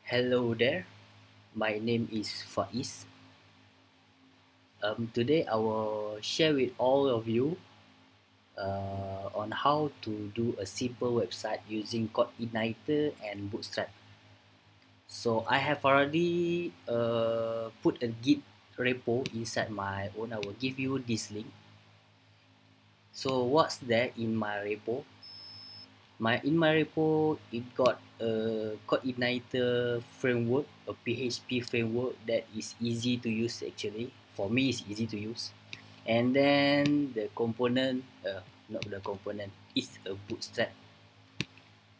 Hello there, my name is Faiz. Today I will share with all of you on how to do a simple website using Codeigniter and Bootstrap. So I have already put a Git repo inside my own. I will give you this link. So what's there in my repo? In my repo, it got a Codeigniter framework, a PHP framework that is easy to use actually. For me, it's easy to use. And then the component, not the component, it's a Bootstrap.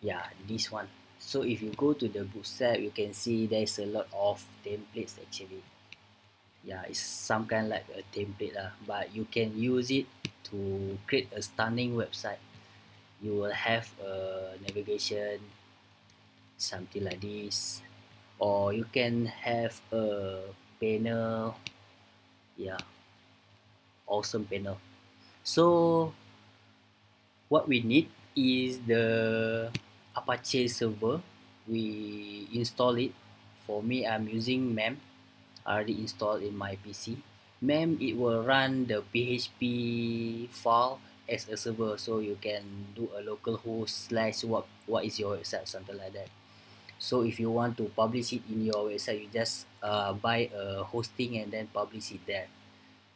Yeah, this one. So if you go to the Bootstrap, you can see there's a lot of templates actually. Yeah, it's some kind like a template lah, but you can use it to create a stunning website. You will have a navigation, something like this, or you can have a panel. Yeah, awesome panel. So what we need is the Apache server. We install it. For me, I'm using mem. Already installed in my PC. Mem, it will run the PHP file as a server, so you can do a local host slash what is your website, something like that. So if you want to publish it in your website, you just buy a hosting and then publish it there.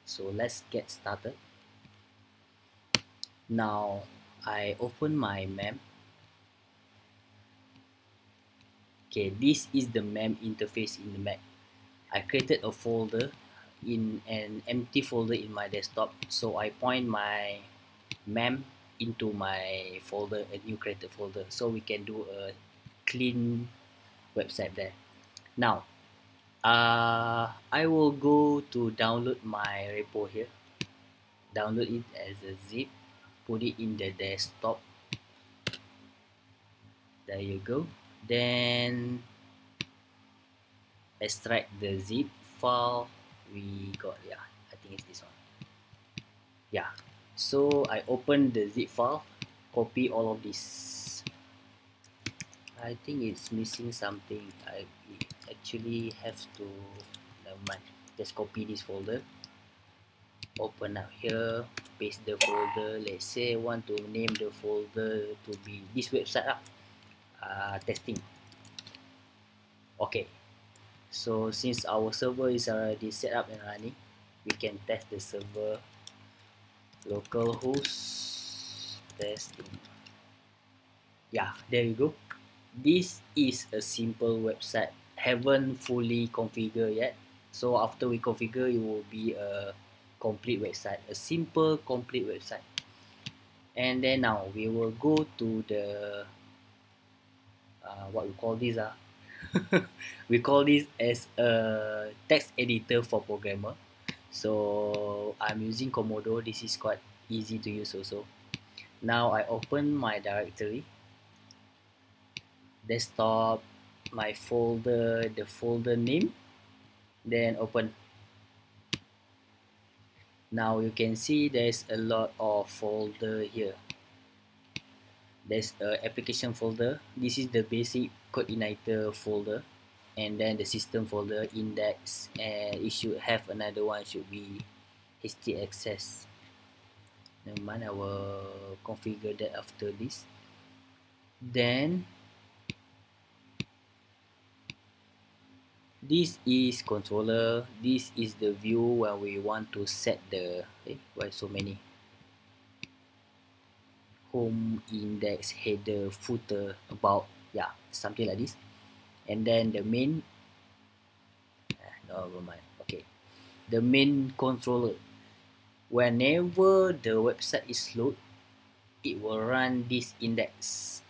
So let's get started. Now I open my mem. Okay, this is the mem interface in the Mac. I created a folder in an empty folder in my desktop, so I point my mem into my folder, a new created folder, so we can do a clean website there. Now I will go to download my repo here, download it as a zip, put it in the desktop. There you go. Then extract the zip file we got. Yeah, I think it's this one. Yeah, so I open the zip file, copy all of this. I think it's missing something. I actually have to, never mind, just copy this folder, open up here, paste the folder. Let's say I want to name the folder to be this website lah, testing. Okay, so since our server is already set up and running, we can test the server. Localhost testing. Yeah, there you go. This is a simple website, haven't fully configured yet. So after we configure, it will be a complete website, a simple complete website. And then now we will go to the what we call this we call this as a text editor for programmer. So I'm using Komodo. This is quite easy to use also. Now I open my directory, desktop, my folder, the folder name, then open. Now you can see there's a lot of folder here. There's a application folder. This is the basic Codeigniter folder, and then the system folder, index, and it should have another one, should be htaccess. Never mind, I will configure that after this. Then this is controller. This is the view when we want to set the why so many, home, index, header, footer, about, yeah, something like this. And then the main, no, never mind. Okay, the main controller. Whenever the website is load, it will run this index.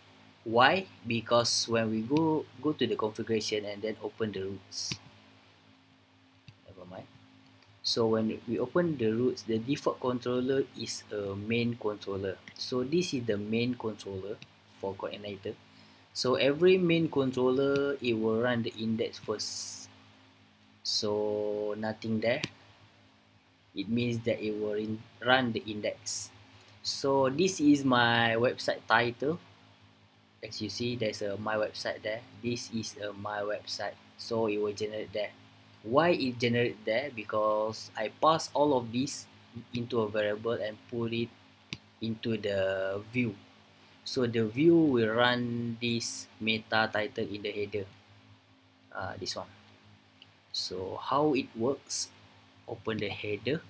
Why? Because when we go to the configuration and then open the roots, never mind. So when we open the roots, the default controller is a main controller. So this is the main controller for Codeigniter. So every main controller, it will run the index first. So nothing there, it means that it will run the index. So this is my website title, as you see, there's a my website there. This is a my website, so it will generate there. Why it generate there? Because I pass all of this into a variable and put it into the view. So the view will run this meta title in the header, this one. So how it works, open the header,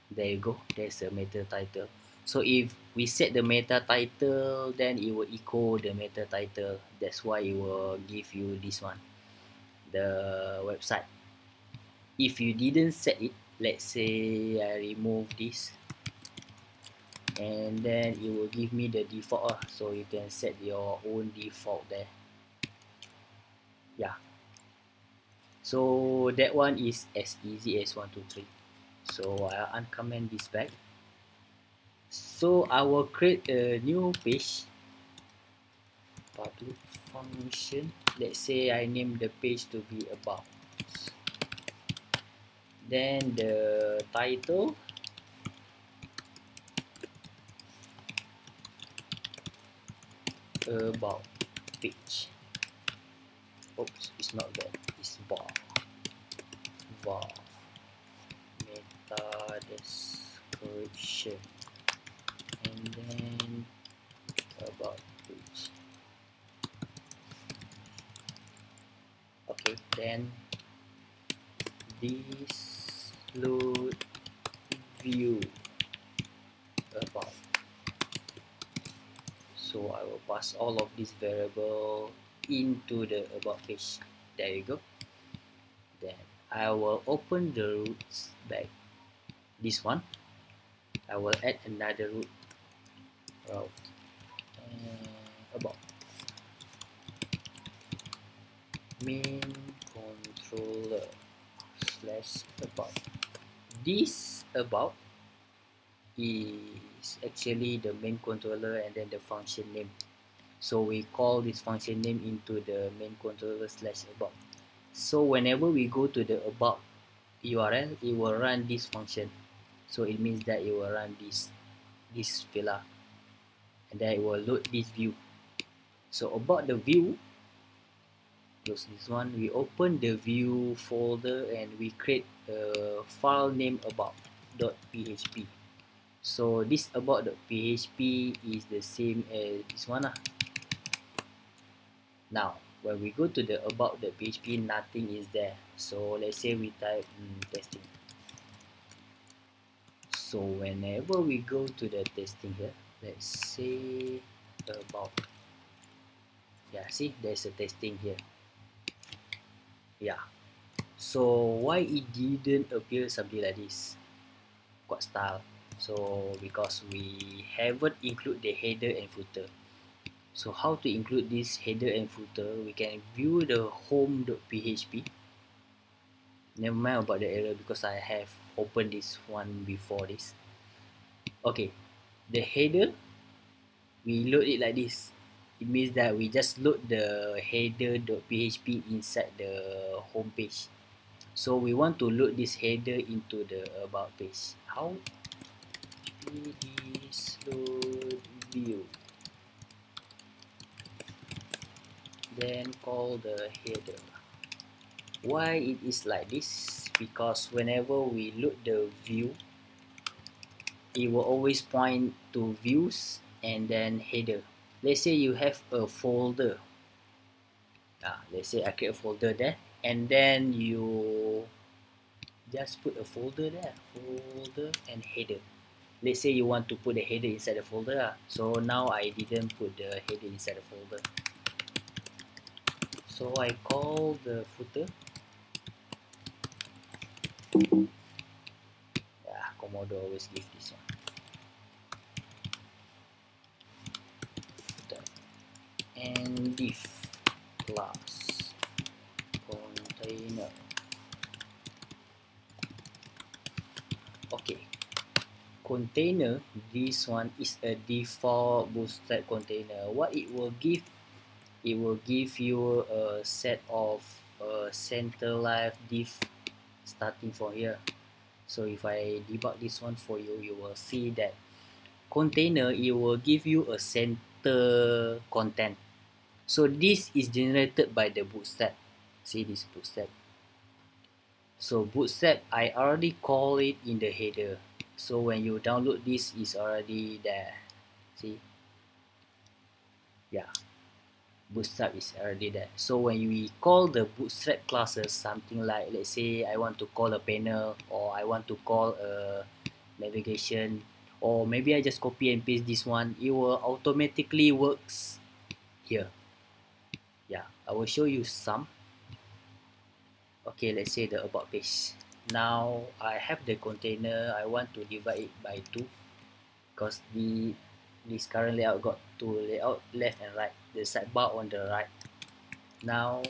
there you go, there's a meta title. So if we set the meta title, then it will echo the meta title. That's why it will give you this one, the website. If you didn't set it, let's say I remove this, and then it will give me the default, so you can set your own default there. Yeah, so that one is as easy as 1 2 3. So I'll uncomment this back. So I will create a new page, public function. Let's say I name the page to be about. Then the title, about page. Oops, it's not that, it's var meta description, and then about page. Okay, then this load view about. So I will pass all of this variable into the about page. There you go. Then I will open the roots back. This one, I will add another root route, about main controller slash about. This about is actually the main controller and then the function name. So we call this function name into the main controller slash about. So whenever we go to the about URL, it will run this function. So it means that it will run this filler, and then it will load this view. So about the view, close this one, we open the view folder and we create a file name about.php. So this about.php is the same as this one. Now when we go to the about.php, nothing is there. So let's say we type testing. So whenever we go to the testing here, let's say about, yeah, see, there's a testing here. Yeah, so why it didn't appear something like this, quad style? So because we haven't include the header and footer. So how to include this header and footer? We can view the home.php. Never mind about the error because I have opened this one before this. Okay, the header, we load it like this. It means that we just load the header.php inside the home page. So we want to load this header into the about page. How? Is load view. Then call the header. Why it is like this? Because whenever we load the view, it will always point to views and then header. Let's say you have a folder. Let's say I create a folder there, and then you just put a folder there, folder and header. Let's say you want to put the header inside the folder. So now I didn't put the header inside the folder. So I call the footer. Commodore always give this one. Footer. And div class container. Okay. Container, this one is a default Bootstrap container. What it will give? It will give you a set of center live div starting from here. So if I debug this one for you, you will see that container, it will give you a center content. So this is generated by the Bootstrap. See this Bootstrap. So Bootstrap, I already call it in the header. So when you download this, is already there. See, yeah, Bootstrap is already there. So when we call the Bootstrap classes, something like, let's say I want to call a panel, or I want to call a navigation, or maybe I just copy and paste this one, it will automatically works here. Yeah, I will show you some. Okay, let's say the about page. Now I have the container. I want to divide it by 2 because this current layout got 2 layout, left and right, the sidebar on the right. Now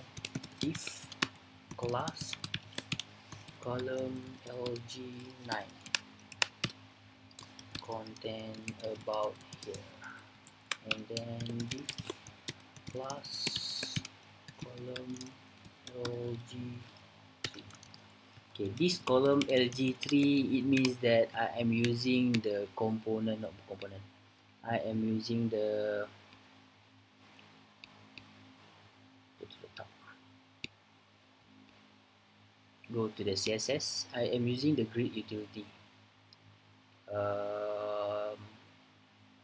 if class column lg9 content about here, and then div class column lg3. Okay, this column lg3, it means that I am using the component, not component, I am using the, go to the top, go to the CSS, I am using the grid utility,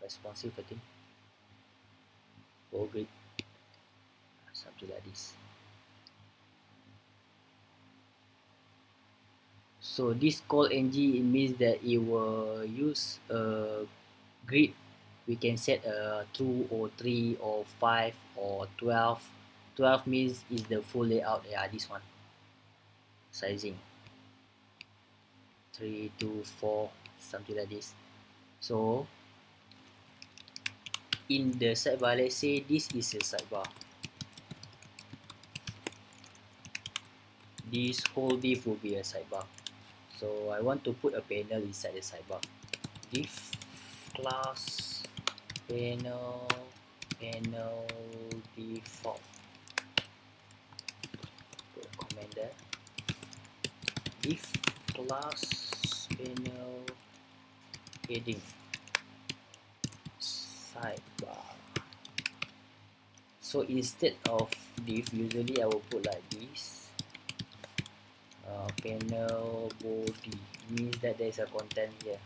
responsive, I think, for grid, something like this. So this call ng, it means that it will use a grid. We can set a 2 or 3 or 5 or 12. 12 means is the full layout. Yeah, this one. Sizing 3, 2, 4, something like this. So in the sidebar, let's say this is a sidebar. This whole div will be a sidebar. So I want to put a panel inside the sidebar. Div class panel default. Put a comment there. Div class panel heading sidebar. So instead of div, usually I will put like this. Panel body means that there is a content here.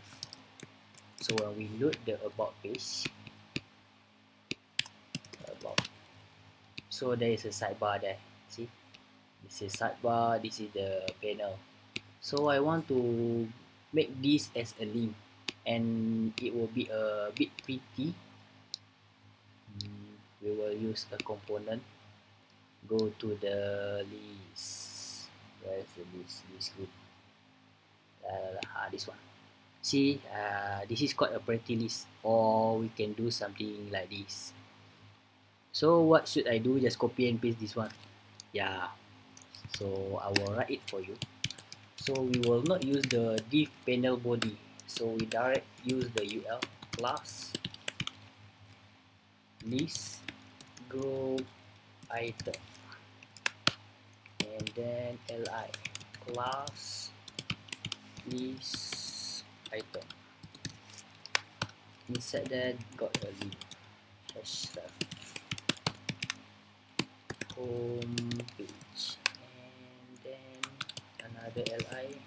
So when we load the about page, so there is a sidebar there. See, this is sidebar, this is the panel. So I want to make this as a link, and it will be a bit pretty. We will use a component. Go to the list. Where's the list? This group. This one. See, this is called a pretty list, or we can do something like this. So what should I do? Just copy and paste this one. Yeah. So I will write it for you. So we will not use the div panel body. So we direct use the ul class list group item, and then li class list item. Inside that got a link href home page, and then another li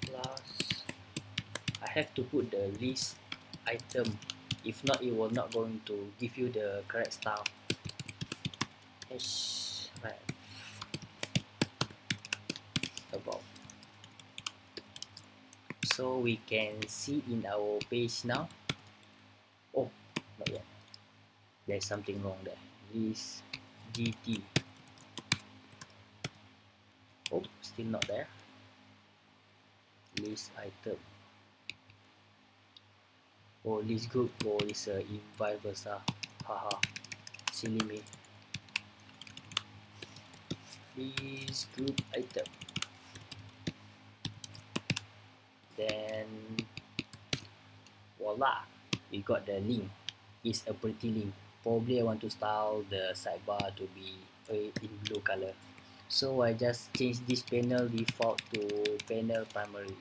class. I have to put the list item, if not it will not going to give you the correct style. Href about. So we can see in our page now. Oh, not yet. There's something wrong there. List gt. Oh, still not there. List item. Oh, list group. Oh, it's a vice versa. Haha, silly me. List group item. Then voila, we got the link. It's a pretty link. Probably I want to style the sidebar to be in blue color. So I just change this panel default to panel primary.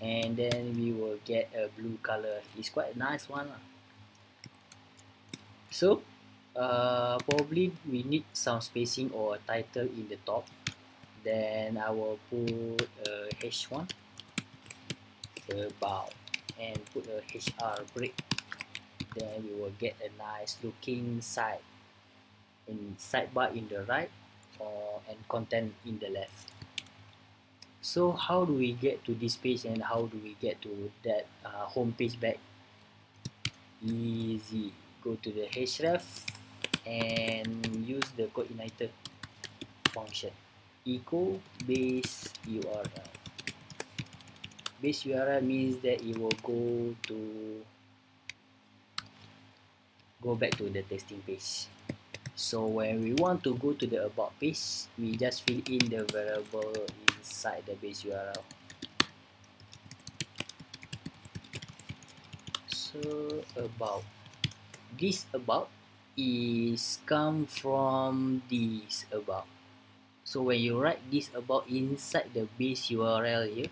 and then we will get a blue color. It's quite a nice one. So probably we need some spacing or a title in the top. Then I will put a H1 about and put a HR break. Then we will get a nice looking sidebar in the right and content in the left. So how do we get to this page and how do we get to that home page back? Easy. Go to the href and use the Codeigniter function. Echo base URL. Base URL means that it will go back to the testing page. So when we want to go to the about page, we just fill in the variable inside the base URL. So about is come from this about. So when you write this about inside the base URL here,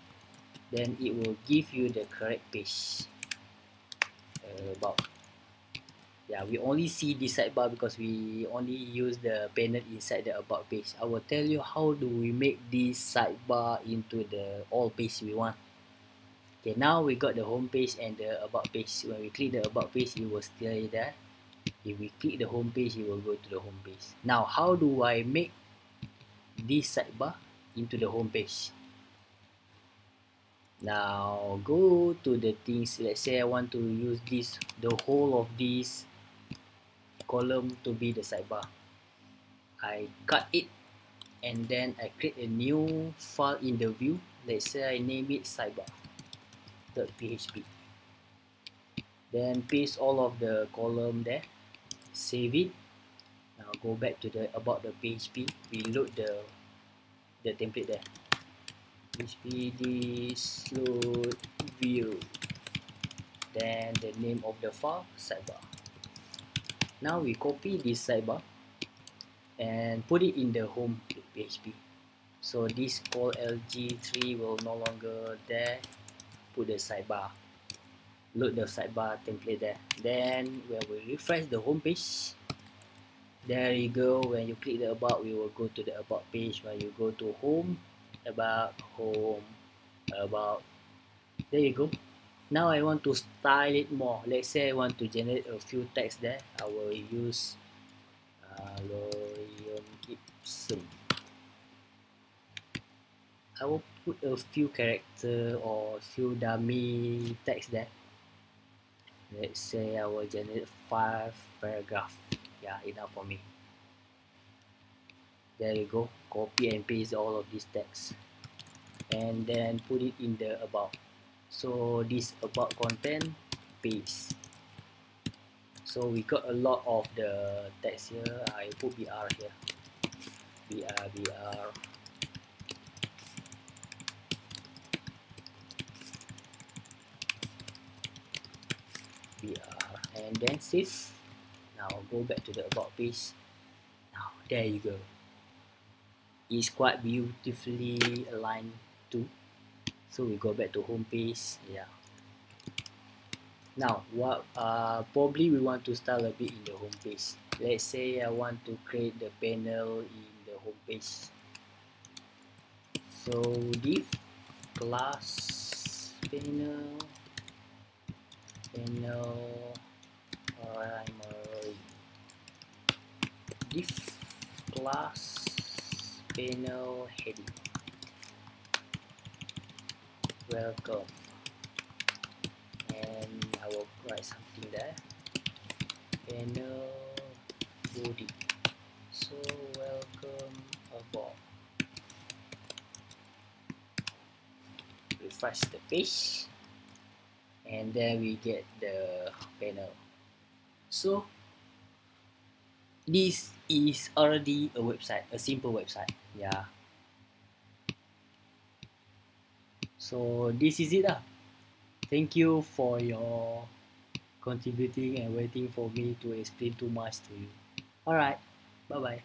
then it will give you the correct page. About. Yeah, we only see this sidebar because we only use the panel inside the about page. I will tell you how do we make this sidebar into the all page we want. Okay, now we got the home page and the about page. When we click the about page, it will stay there. If we click the home page, it will go to the home page. Now, how do I make this sidebar into the home page? Now, go to the things. Let's say I want to use the whole of this column to be the sidebar. I cut it and then I create a new file in the view. Let's say I name it sidebar.php. Then paste all of the column there, save it. Now go back to the about the PHP, reload the template there. PHP this load view, then the name of the file sidebar. Now we copy this sidebar and put it in the home PHP. So this call LG3 will no longer there. Put the sidebar, load the sidebar template there. Then when we refresh the home page, there you go. When you click the about, we will go to the about page. When you go to home, about, there you go. Now I want to style it more. Let's say I want to generate a few text there. I will use Lorion Gibson. I will put a few character or a few dummy text there. Let's say I will generate 5 paragraph. Yeah, enough for me. There you go. Copy and paste all of these text and then put it in the about. So this about content, paste. So we got a lot of the text here. I put BR here. BR. And then save. Now go back to the about page. Now there you go. It's quite beautifully aligned too. So we go back to home page. Yeah. Now what probably we want to style a bit in the home page. Let's say I want to create the panel in the home page. So div class panel primary, div class panel heading, welcome, and I will write something there, panel body, so welcome aboard. Refresh the page and then we get the panel. So this is already a website, a simple website. Yeah. So this is it. Thank you for your contributing and waiting for me to explain too much to you. Alright, bye bye.